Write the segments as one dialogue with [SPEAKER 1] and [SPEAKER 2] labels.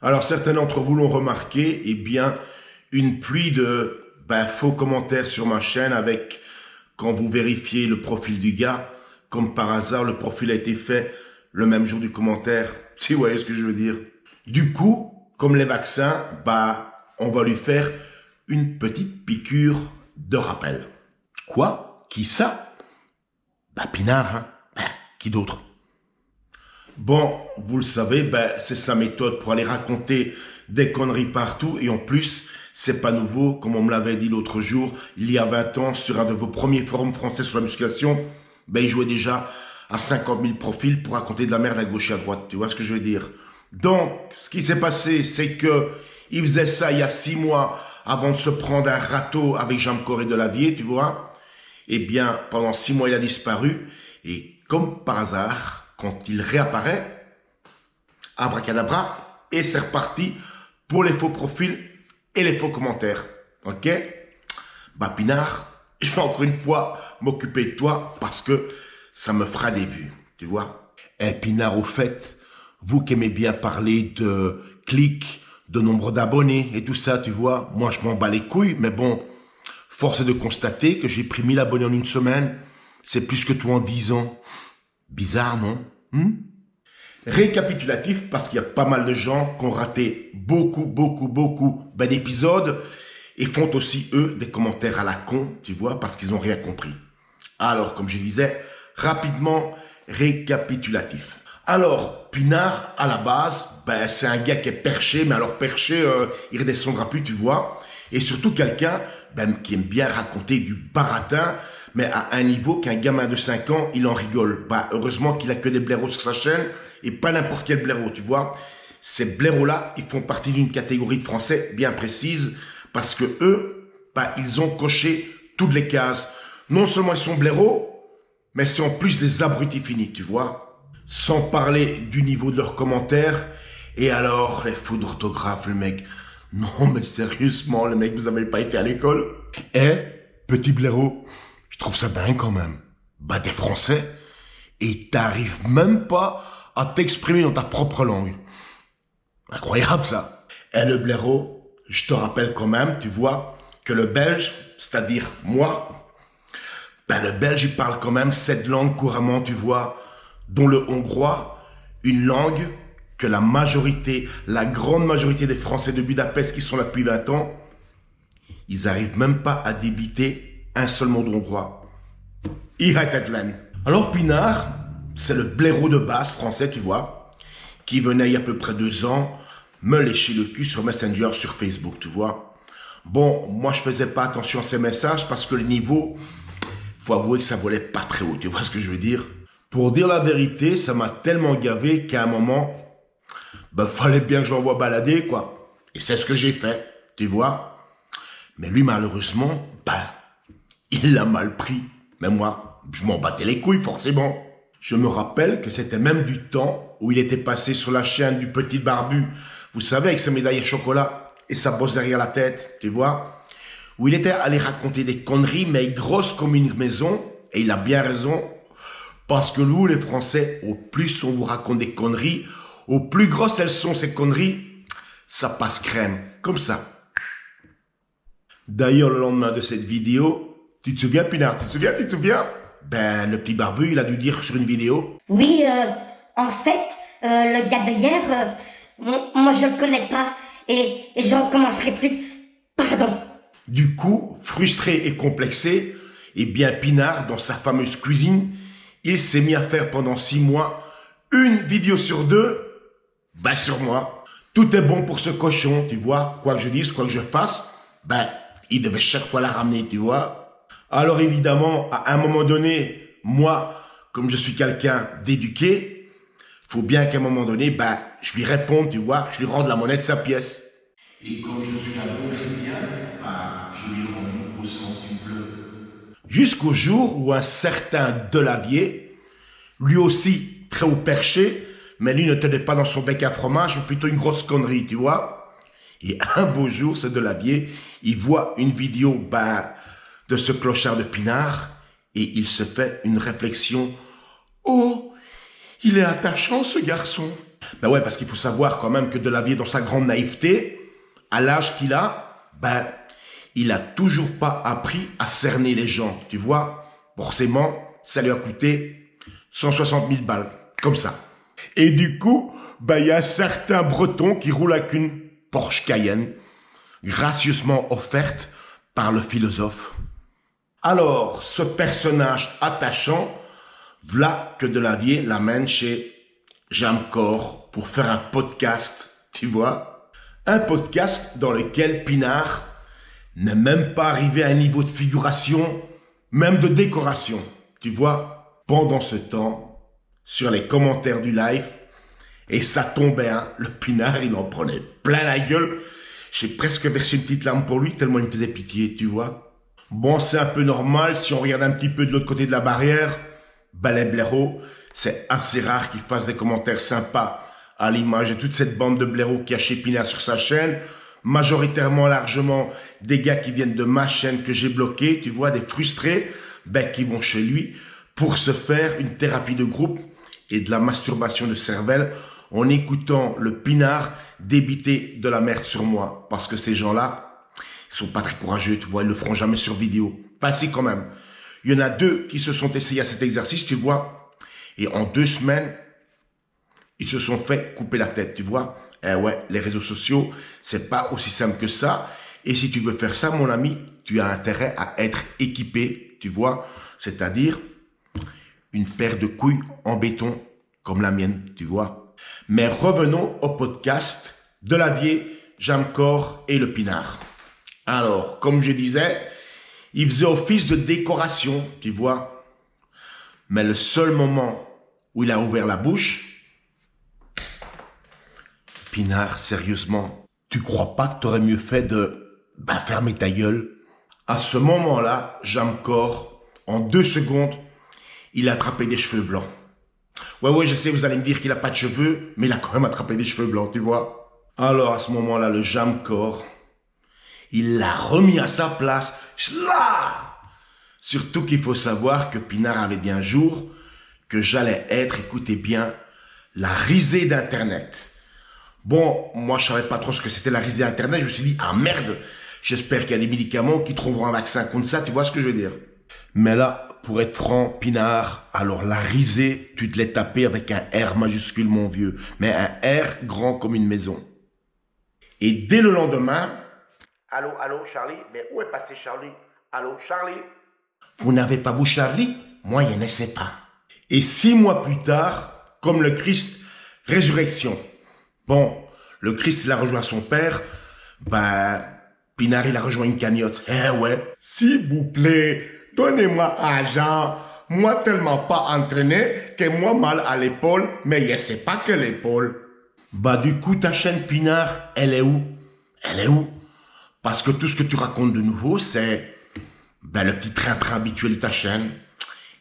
[SPEAKER 1] Alors, certains d'entre vous l'ont remarqué, eh bien, une pluie de faux commentaires sur ma chaîne avec, quand vous vérifiez le profil du gars, comme par hasard, le profil a été fait le même jour du commentaire. Si vous voyez ce que je veux dire. Du coup, comme les vaccins, on va lui faire une petite piqûre de rappel. Quoi? Qui ça? Pinard, hein? Qui d'autre? Bon, vous le savez, c'est sa méthode pour aller raconter des conneries partout. Et en plus, c'est pas nouveau, comme on me l'avait dit l'autre jour, il y a 20 ans, sur un de vos premiers forums français sur la musculation, il jouait déjà à 50 000 profils pour raconter de la merde à gauche et à droite. Tu vois ce que je veux dire? Donc, ce qui s'est passé, c'est que il faisait ça il y a 6 mois avant de se prendre un râteau avec Jean Corée de Lavier, tu vois. Eh bien, pendant 6 mois, il a disparu. Et comme par hasard, quand il réapparaît, abracadabra, et c'est reparti pour les faux profils et les faux commentaires. Ok? Pinard, je vais encore une fois m'occuper de toi parce que ça me fera des vues, tu vois? Et Pinard, au fait, vous qui aimez bien parler de clics, de nombre d'abonnés et tout ça, tu vois, moi je m'en bats les couilles, mais bon, force est de constater que j'ai pris 1000 abonnés en une semaine. C'est plus que toi en 10 ans. Bizarre, non? Récapitulatif, parce qu'il y a pas mal de gens qui ont raté beaucoup d'épisodes et font aussi, eux, des commentaires à la con, tu vois, parce qu'ils n'ont rien compris. Alors, comme je disais, rapidement, récapitulatif. Alors, Pinard, à la base, c'est un gars qui est perché, mais alors perché, il redescendra plus, tu vois. Et surtout quelqu'un qui aime bien raconter du baratin, mais à un niveau qu'un gamin de 5 ans, il en rigole. Heureusement qu'il a que des blaireaux sur sa chaîne, et pas n'importe quel blaireau, tu vois. Ces blaireaux-là, ils font partie d'une catégorie de Français bien précise, parce que eux, ils ont coché toutes les cases. Non seulement ils sont blaireaux, mais c'est en plus des abrutis finis, tu vois. Sans parler du niveau de leurs commentaires. Et alors, les fautes d'orthographe, le mec. Non, mais sérieusement, le mec, vous avez pas été à l'école? Petit blaireau, je trouve ça dingue quand même. T'es français et t'arrives même pas à t'exprimer dans ta propre langue. Incroyable, ça. Et le blaireau, je te rappelle quand même, tu vois, que le belge, c'est-à-dire moi, le belge, il parle quand même 7 langues couramment, tu vois, dont le hongrois, une langue que la grande majorité des Français de Budapest qui sont là depuis 20 ans, ils arrivent même pas à débiter un seul mot de hongrois. Alors Pinard, c'est le blaireau de base français, tu vois, qui venait il y a à peu près 2 ans me lécher le cul sur Messenger, sur Facebook, tu vois. Bon, moi je faisais pas attention à ces messages parce que le niveau, faut avouer que ça volait pas très haut, tu vois ce que je veux dire? Pour dire la vérité, ça m'a tellement gavé qu'à un moment, fallait bien que je l'envoie balader, quoi. Et c'est ce que j'ai fait, tu vois. Mais lui, malheureusement, il l'a mal pris. Mais moi, je m'en battais les couilles, forcément. Je me rappelle que c'était même du temps où il était passé sur la chaîne du petit barbu. Vous savez, avec sa médaille à chocolat et sa bosse derrière la tête, tu vois. Où il était allé raconter des conneries, mais grosses comme une maison. Et il a bien raison. Parce que nous, les Français, au plus on vous raconte des conneries, au plus grosses elles sont ces conneries, ça passe crème, comme ça. D'ailleurs, le lendemain de cette vidéo, tu te souviens, Pinard, tu te souviens? Le petit barbu, il a dû dire sur une vidéo.
[SPEAKER 2] Oui, en fait, le gars d'hier, moi je le connais pas et je recommencerai plus. Pardon.
[SPEAKER 1] Du coup, frustré et complexé, Pinard, dans sa fameuse cuisine, il s'est mis à faire pendant 6 mois une vidéo sur 2, sur moi. Tout est bon pour ce cochon, tu vois. Quoi que je dise, quoi que je fasse, il devait chaque fois la ramener, tu vois. Alors évidemment, à un moment donné, moi, comme je suis quelqu'un d'éduqué, faut bien qu'à un moment donné, je lui réponde, tu vois, je lui rende la monnaie de sa pièce. Et comme je suis un bon chrétien, je lui ai rendu au centuple. Jusqu'au jour où un certain Delavier, lui aussi très haut perché, mais lui ne tenait pas dans son bec un fromage, mais plutôt une grosse connerie, tu vois. Et un beau jour, ce Delavier, il voit une vidéo de ce clochard de Pinard et il se fait une réflexion. Oh, il est attachant ce garçon. Ben ouais, parce qu'il faut savoir quand même que Delavier, dans sa grande naïveté, à l'âge qu'il a, ben, il a toujours pas appris à cerner les gens, tu vois. Forcément, ça lui a coûté 160 000 balles, comme ça. Et du coup, ben, il y a certains Bretons qui roulent avec une Porsche Cayenne, gracieusement offerte par le philosophe. Alors, ce personnage attachant, voilà que Delavier l'amène chez Jamcor pour faire un podcast, tu vois. Un podcast dans lequel Pinard n'est même pas arrivé à un niveau de figuration, même de décoration, tu vois. Pendant ce temps, sur les commentaires du live, et ça tombait, hein, le Pinard, il en prenait plein la gueule. J'ai presque versé une petite larme pour lui, tellement il me faisait pitié, tu vois. Bon, c'est un peu normal, si on regarde un petit peu de l'autre côté de la barrière, ben les blaireaux, c'est assez rare qu'ils fassent des commentaires sympas à l'image de toute cette bande de blaireaux qui a chez Pinard sur sa chaîne. Majoritairement, largement, des gars qui viennent de ma chaîne que j'ai bloquée, tu vois, des frustrés, ben qui vont chez lui pour se faire une thérapie de groupe et de la masturbation de cervelle en écoutant le Pinard débiter de la merde sur moi. Parce que ces gens-là, ils sont pas très courageux, tu vois, ils le feront jamais sur vidéo. Enfin, si, quand même. Il y en a 2 qui se sont essayés à cet exercice, tu vois, et en 2 semaines, ils se sont fait couper la tête, tu vois. Eh ouais, les réseaux sociaux, c'est pas aussi simple que ça. Et si tu veux faire ça, mon ami, tu as intérêt à être équipé, tu vois, c'est-à-dire une paire de couilles en béton comme la mienne, tu vois. Mais revenons au podcast Delavier, Jamcor et le Pinard. Alors, comme je disais, il faisait office de décoration, tu vois. Mais le seul moment où il a ouvert la bouche, Pinard, sérieusement, tu crois pas que t'aurais mieux fait de fermer ta gueule? À ce moment-là, Jamcor, en 2 secondes, il a attrapé des cheveux blancs. Ouais, je sais, vous allez me dire qu'il a pas de cheveux, mais il a quand même attrapé des cheveux blancs, tu vois. Alors, à ce moment-là, le Jamcor, il l'a remis à sa place. Chla! Surtout qu'il faut savoir que Pinard avait dit un jour que j'allais être, écoutez bien, la risée d'Internet. Bon, moi je savais pas trop ce que c'était la risée Internet, je me suis dit, ah merde, j'espère qu'il y a des médicaments qui trouveront un vaccin contre ça, tu vois ce que je veux dire. Mais là, pour être franc, Pinard, alors la risée, tu te l'es tapé avec un R majuscule, mon vieux, mais un R grand comme une maison. Et dès le lendemain, allô, Charlie, mais où est passé Charlie? Allô, Charlie? Vous n'avez pas vu Charlie? Moi, je ne sais pas. Et 6 mois plus tard, comme le Christ, résurrection. Bon, le Christ, il a rejoint son père, Pinard, il a rejoint une cagnotte. Eh ouais, s'il vous plaît, donnez-moi argent. Moi, tellement pas entraîné, que moi mal à l'épaule, mais je sais pas que l'épaule. Du coup, ta chaîne Pinard, elle est où? Elle est où? Parce que tout ce que tu racontes de nouveau, c'est le petit train-train habituel de ta chaîne.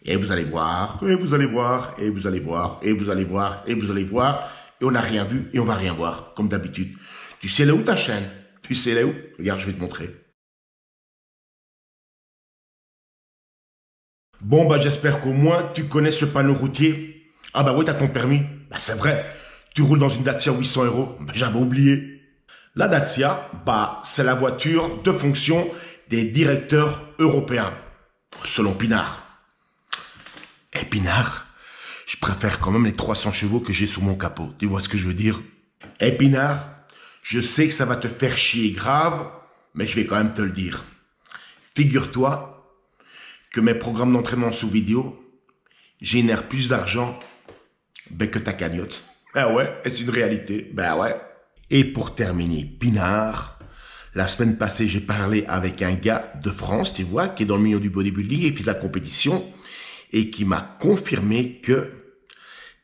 [SPEAKER 1] Et vous allez voir, et vous allez voir, et vous allez voir, et vous allez voir, et vous allez voir. Et on n'a rien vu, et on va rien voir, comme d'habitude. Tu sais là où ta chaîne? Tu sais là où? Regarde, je vais te montrer. Bon, j'espère qu'au moins, tu connais ce panneau routier. Ah oui, t'as ton permis. C'est vrai, tu roules dans une Dacia 800 €. J'avais oublié. La Dacia, c'est la voiture de fonction des directeurs européens, selon Pinard. Et Pinard, je préfère quand même les 300 chevaux que j'ai sous mon capot. Tu vois ce que je veux dire? Et Pinard, je sais que ça va te faire chier grave, mais je vais quand même te le dire. Figure-toi que mes programmes d'entraînement sous vidéo génèrent plus d'argent que ta cagnotte. Ah ouais, est-ce une réalité? Ouais. Et pour terminer, Pinard, la semaine passée, j'ai parlé avec un gars de France, tu vois, qui est dans le milieu du bodybuilding et qui fait de la compétition, et qui m'a confirmé que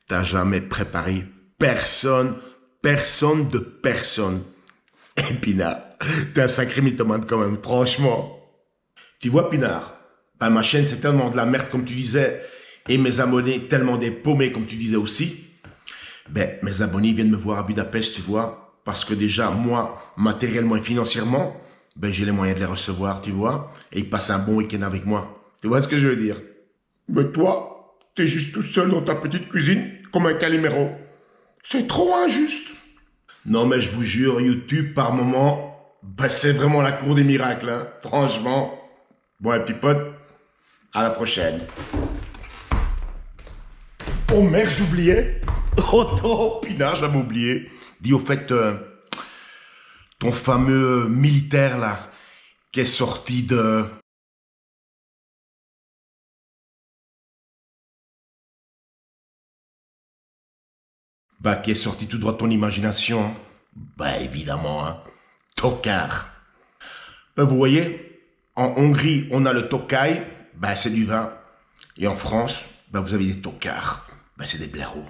[SPEAKER 1] t'as jamais préparé personne de personne. Et Pinard, t'es un sacré mythomane quand même, franchement. Tu vois, Pinard, ma chaîne, c'est tellement de la merde, comme tu disais, et mes abonnés, tellement des paumés, comme tu disais aussi. Mes abonnés viennent me voir à Budapest, tu vois, parce que déjà, moi, matériellement et financièrement, j'ai les moyens de les recevoir, tu vois, et ils passent un bon week-end avec moi. Tu vois ce que je veux dire? Mais toi, t'es juste tout seul dans ta petite cuisine, comme un Calimero. C'est trop injuste. Non mais je vous jure, YouTube par moment, bah, c'est vraiment la cour des miracles, hein. Franchement. Bon les petits potes, à la prochaine. Oh merde, j'oubliais. Oh pinard, j'avais oublié. Dis au fait, ton fameux militaire là, qui est sorti de... Bah, qui est sorti tout droit de ton imagination. Hein. Bah, évidemment, hein. Tokar. Bah, vous voyez, en Hongrie, on a le Tokaj, bah, c'est du vin. Et en France, bah, vous avez des tokards, bah, c'est des blaireaux.